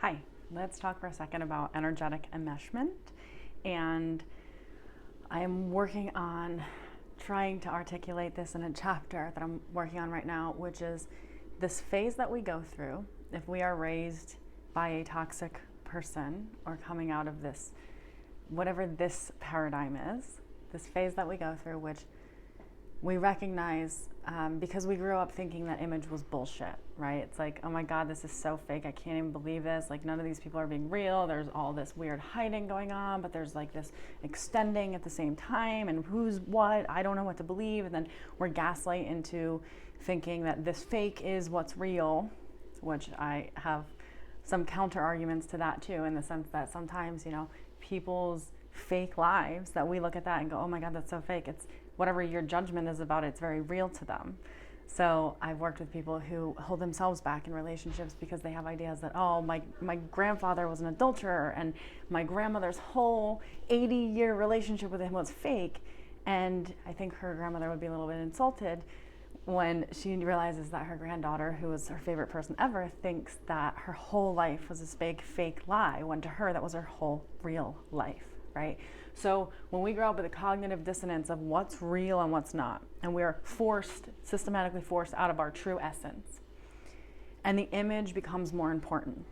Hi, let's talk for a second about energetic enmeshment. And I am working on trying to articulate this in a chapter that I'm working on right now, which is this phase that we go through if we are raised by a toxic person or coming out of this, whatever this paradigm is, this phase that we go through, which we recognize because we grew up thinking that image was bullshit, right? It's like, oh my God, this is so fake. I can't even believe this. Like, none of these people are being real. There's all this weird hiding going on, but there's like this extending at the same time, and who's what? I don't know what to believe. And then we're gaslight into thinking that this fake is what's real, which I have some counter arguments to that too, in the sense that sometimes, you know, people's fake lives, that we look at that and go, oh my God, that's so fake. It's whatever your judgment is about it, it's very real to them. So I've worked with people who hold themselves back in relationships because they have ideas that, oh, my grandfather was an adulterer and my grandmother's whole 80-year relationship with him was fake. And I think her grandmother would be a little bit insulted when she realizes that her granddaughter, who was her favorite person ever, thinks that her whole life was this big fake lie, when to her that was her whole real life, right? So when we grow up with a cognitive dissonance of what's real and what's not, and we're systematically forced out of our true essence, and the image becomes more important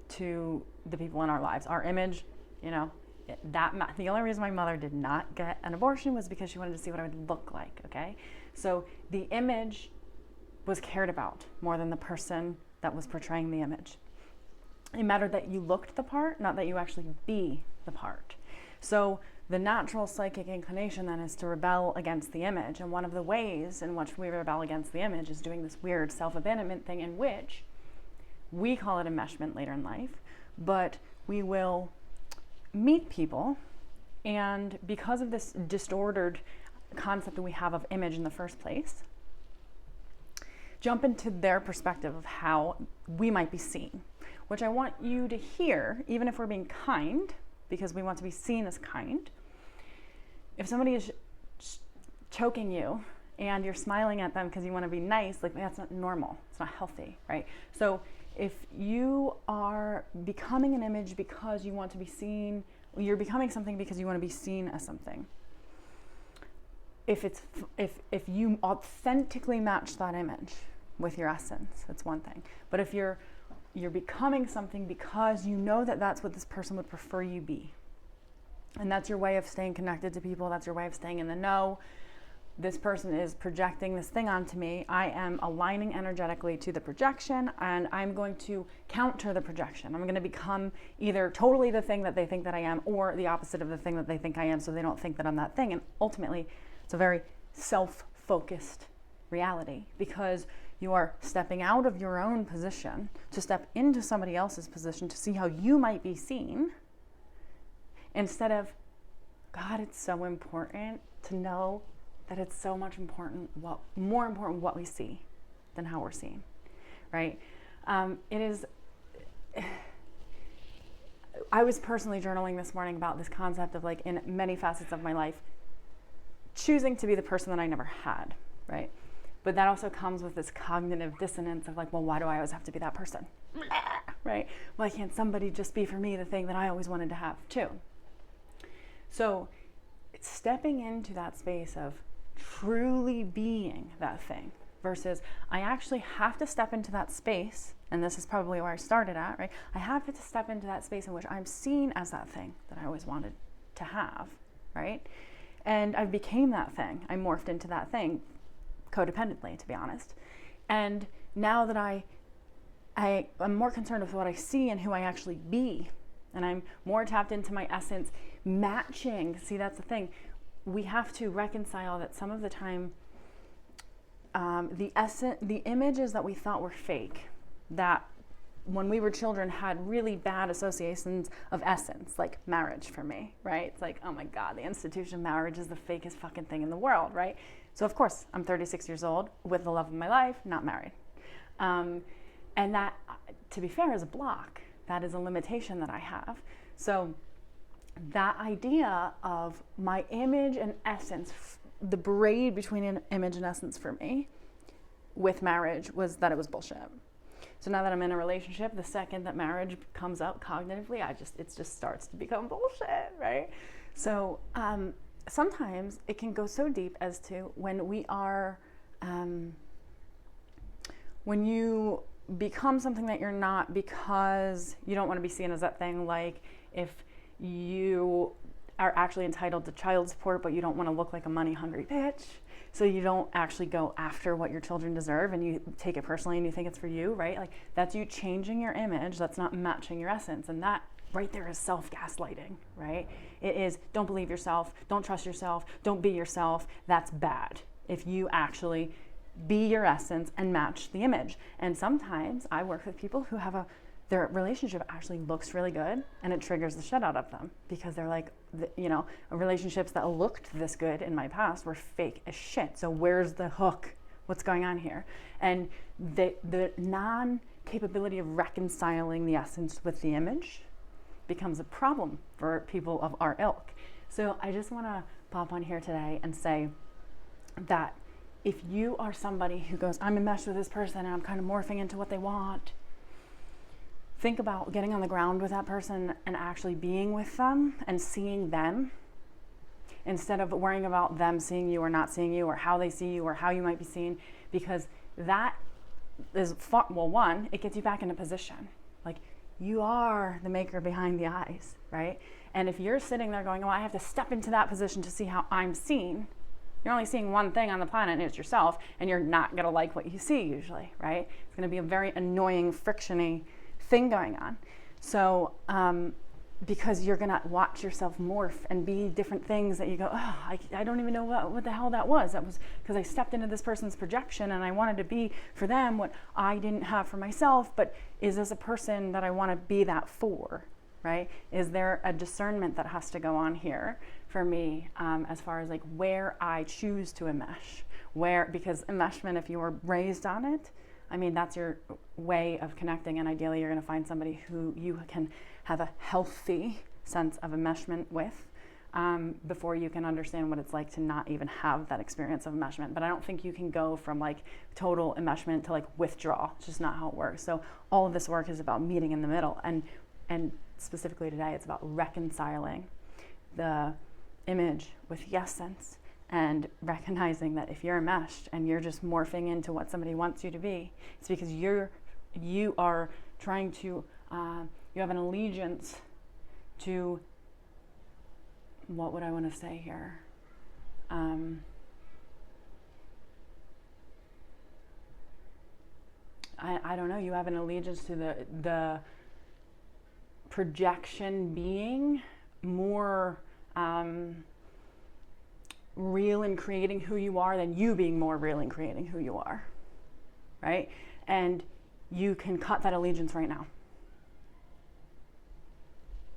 to the people in our lives. Our image, you know, the only reason my mother did not get an abortion was because she wanted to see what I would look like, okay? So the image was cared about more than the person that was portraying the image. It mattered that you looked the part, not that you actually be the part. So the natural psychic inclination then is to rebel against the image. And one of the ways in which we rebel against the image is doing this weird self-abandonment thing, in which we call it enmeshment later in life, but we will meet people, and because of this disordered concept that we have of image in the first place, jump into their perspective of how we might be seen, which I want you to hear, even if we're being kind, because we want to be seen as kind. If somebody is choking you and you're smiling at them because you want to be nice, like, that's not normal. It's not healthy, right? So if you are becoming an image because you want to be seen, you're becoming something because you want to be seen as something. If you authentically match that image with your essence, it's one thing. But if you're becoming something because you know that that's what this person would prefer you be, and that's your way of staying connected to people, that's your way of staying in the know, this person is projecting this thing onto me, I am aligning energetically to the projection, and I'm going to counter the projection. I'm going to become either totally the thing that they think that I am, or the opposite of the thing that they think I am, so they don't think that I'm that thing. And ultimately, it's a very self-focused reality, because you are stepping out of your own position to step into somebody else's position to see how you might be seen, instead of, God, it's so important to know that it's so much more important what we see than how we're seen, right? I was personally journaling this morning about this concept of, like, in many facets of my life, choosing to be the person that I never had, right? But that also comes with this cognitive dissonance of, like, well, why do I always have to be that person, right? Why can't somebody just be for me the thing that I always wanted to have too? So it's stepping into that space of truly being that thing versus I actually have to step into that space, and this is probably where I started at, right? I have to step into that space in which I'm seen as that thing that I always wanted to have, right? And I became that thing. I morphed into that thing codependently, to be honest. And now that I'm more concerned with what I see and who I actually be, and I'm more tapped into my essence, matching. See, that's the thing. We have to reconcile that some of the time, the images that we thought were fake, that when we were children had really bad associations of essence, like marriage for me, right? It's like, oh my God, the institution of marriage is the fakest fucking thing in the world, right? So of course, I'm 36 years old with the love of my life, not married. And that, to be fair, is a block. That is a limitation that I have. So that idea of my image and essence, the braid between an image and essence for me with marriage was that it was bullshit. So now that I'm in a relationship, the second that marriage comes up cognitively, it just starts to become bullshit, right? So sometimes it can go so deep as to when we are, when you become something that you're not because you don't want to be seen as that thing, like if you are actually entitled to child support, but you don't want to look like a money-hungry bitch, so you don't actually go after what your children deserve and you take it personally and you think it's for you, right? Like that's you changing your image, that's not matching your essence. And that right there is self-gaslighting, right? It is, don't believe yourself, don't trust yourself, don't be yourself. That's bad if you actually be your essence and match the image. And sometimes I work with people who have their relationship actually looks really good and it triggers the shit out of them because they're like, relationships that looked this good in my past were fake as shit. So where's the hook? What's going on here? And the non-capability of reconciling the essence with the image becomes a problem for people of our ilk. So I just want to pop on here today and say that if you are somebody who goes, I'm enmeshed with this person and I'm kind of morphing into what they want, think about getting on the ground with that person and actually being with them and seeing them instead of worrying about them seeing you or not seeing you or how they see you or how you might be seen, because that is one, it gets you back into position. Like you are the maker behind the eyes, right? And if you're sitting there going, oh, I have to step into that position to see how I'm seen, you're only seeing one thing on the planet and it's yourself, and you're not gonna like what you see usually, right? It's gonna be a very annoying, frictiony thing going on. So because you're gonna watch yourself morph and be different things that you go, oh, I don't even know what the hell that was. That was because I stepped into this person's projection and I wanted to be for them what I didn't have for myself, but is this a person that I wanna be that for, right? Is there a discernment that has to go on here for me as far as like where I choose to enmesh? Because enmeshment, if you were raised on it, I mean, that's your way of connecting, and ideally you're gonna find somebody who you can have a healthy sense of enmeshment with before you can understand what it's like to not even have that experience of enmeshment. But I don't think you can go from like total enmeshment to like withdrawal. It's just not how it works. So all of this work is about meeting in the middle, and specifically today it's about reconciling the image with the essence, and recognizing that if you're enmeshed and you're just morphing into what somebody wants you to be, it's because you are trying to, you have an allegiance to, what would I want to say here? I don't know, you have an allegiance to the projection being more real in creating who you are than you being more real in creating who you are, right? And you can cut that allegiance right now.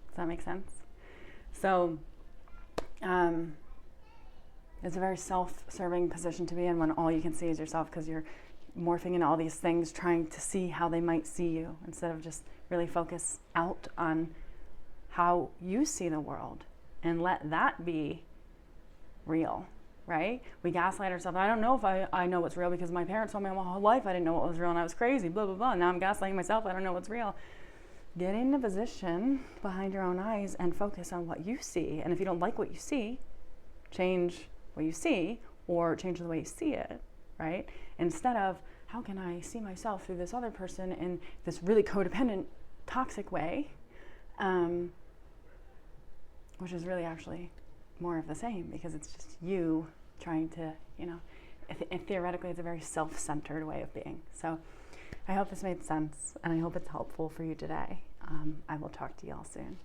Does that make sense? So it's a very self-serving position to be in when all you can see is yourself, because you're morphing into all these things trying to see how they might see you instead of just really focus out on how you see the world and let that be real, right? We gaslight ourselves. I don't know if I know what's real because my parents told me my whole life I didn't know what was real and I was crazy, blah, blah, blah. Now I'm gaslighting myself. I don't know what's real. Get in a position behind your own eyes and focus on what you see. And if you don't like what you see, change what you see or change the way you see it, right? Instead of, how can I see myself through this other person in this really codependent, toxic way, which is really actually more of the same, because it's just you trying to, theoretically it's a very self-centered way of being. So I hope this made sense and I hope it's helpful for you today. I will talk to y'all soon.